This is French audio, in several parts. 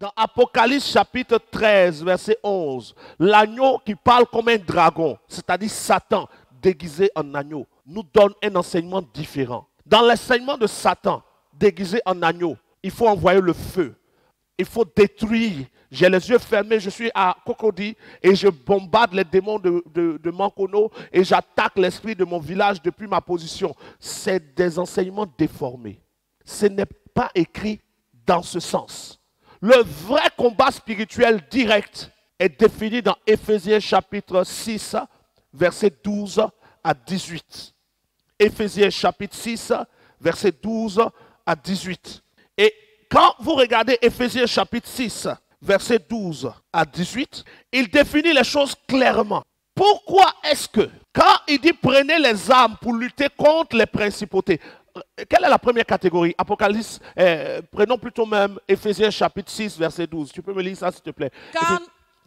Dans Apocalypse chapitre 13, verset 11, l'agneau qui parle comme un dragon, c'est-à-dire Satan déguisé en agneau, nous donne un enseignement différent. Dans l'enseignement de Satan déguisé en agneau, il faut envoyer le feu. Il faut détruire. J'ai les yeux fermés, je suis à Cocody et je bombarde les démons de Mankono et j'attaque l'esprit de mon village depuis ma position. C'est des enseignements déformés. Ce n'est pas écrit dans ce sens. Le vrai combat spirituel direct est défini dans Éphésiens chapitre 6, verset 12 à 18. Éphésiens chapitre 6, verset 12 à 18. Et quand vous regardez Éphésiens chapitre 6, verset 12 à 18, il définit les choses clairement. Pourquoi est-ce que, quand il dit prenez les armes pour lutter contre les principautés, quelle est la première catégorie? Apocalypse, prenons plutôt même Éphésiens chapitre 6, verset 12. Tu peux me lire ça, s'il te plaît?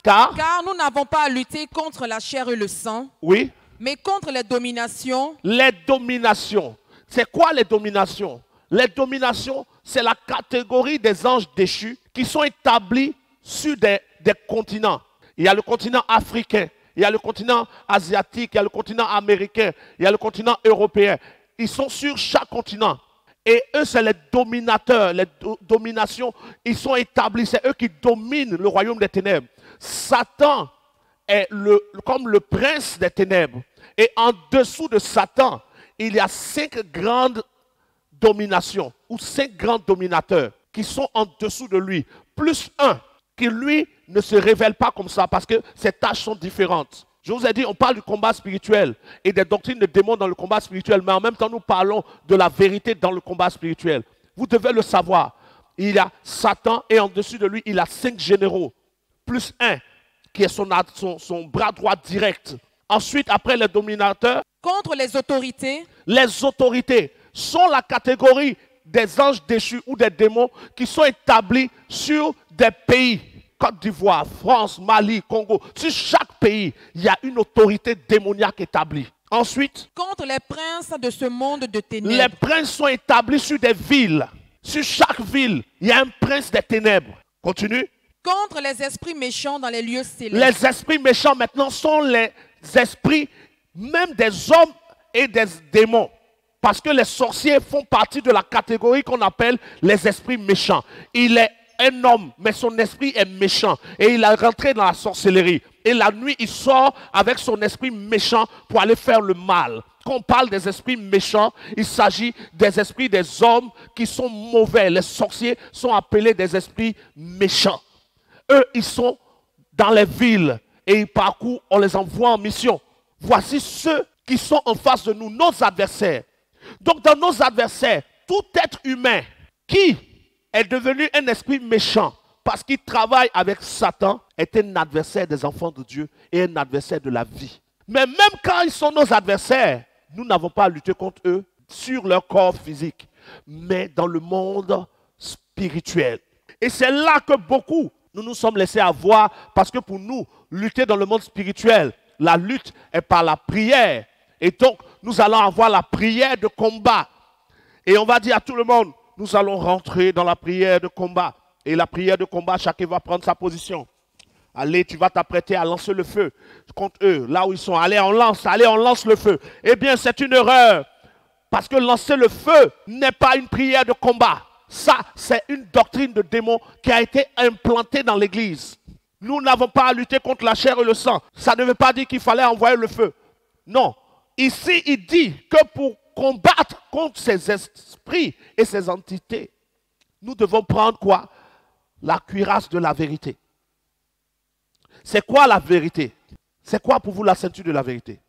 Car nous n'avons pas à lutter contre la chair et le sang, oui, mais contre les dominations. Les dominations. C'est quoi les dominations? Les dominations, c'est la catégorie des anges déchus qui sont établis sur des continents. Il y a le continent africain, il y a le continent asiatique, il y a le continent américain, il y a le continent européen. Ils sont sur chaque continent. Et eux, c'est les dominateurs, les dominations. Ils sont établis, c'est eux qui dominent le royaume des ténèbres. Satan est comme le prince des ténèbres. Et en dessous de Satan, il y a 5 grandes dominations ou 5 grands dominateurs qui sont en dessous de lui. Plus un qui, lui, ne se révèle pas comme ça parce que ses tâches sont différentes. Je vous ai dit, on parle du combat spirituel et des doctrines de démons dans le combat spirituel, mais en même temps, nous parlons de la vérité dans le combat spirituel. Vous devez le savoir. Il y a Satan et en dessus de lui, il a 5 généraux, plus un qui est son bras droit direct. Ensuite, après les dominateurs, Contre les autorités. Les autorités sont la catégorie des anges déchus ou des démons qui sont établis sur des pays. Côte d'Ivoire, France, Mali, Congo. Sur chaque pays, il y a une autorité démoniaque établie. Ensuite, Contre les princes de ce monde de ténèbres. les princes sont établis sur des villes. Sur chaque ville, il y a un prince des ténèbres. Continue. Contre les esprits méchants dans les lieux célestes. Les esprits méchants maintenant sont les esprits même des hommes et des démons. Parce que les sorciers font partie de la catégorie qu'on appelle les esprits méchants. Il est un homme, mais son esprit est méchant. Et il est rentré dans la sorcellerie. Et la nuit, il sort avec son esprit méchant pour aller faire le mal. Quand on parle des esprits méchants, il s'agit des esprits des hommes qui sont mauvais. Les sorciers sont appelés des esprits méchants. Eux, ils sont dans les villes et ils parcourent, on les envoie en mission. Voici ceux qui sont en face de nous, nos adversaires. Donc dans nos adversaires, tout être humain qui est devenu un esprit méchant parce qu'il travaille avec Satan est un adversaire des enfants de Dieu et un adversaire de la vie. Mais même quand ils sont nos adversaires, nous n'avons pas à lutter contre eux sur leur corps physique, mais dans le monde spirituel. Et c'est là que beaucoup nous nous sommes laissés avoir parce que pour nous, lutter dans le monde spirituel, la lutte est par la prière. Et donc, nous allons avoir la prière de combat. Et on va dire à tout le monde, nous allons rentrer dans la prière de combat. Et la prière de combat, chacun va prendre sa position. Allez, tu vas t'apprêter à lancer le feu contre eux, là où ils sont. Allez, on lance le feu. Eh bien, c'est une erreur. Parce que lancer le feu n'est pas une prière de combat. Ça, c'est une doctrine de démon qui a été implantée dans l'Église. Nous n'avons pas à lutter contre la chair et le sang. Ça ne veut pas dire qu'il fallait envoyer le feu. Non. Ici, il dit que pour combattre contre ces esprits et ces entités, nous devons prendre quoi? La cuirasse de la vérité. C'est quoi la vérité? C'est quoi pour vous la ceinture de la vérité?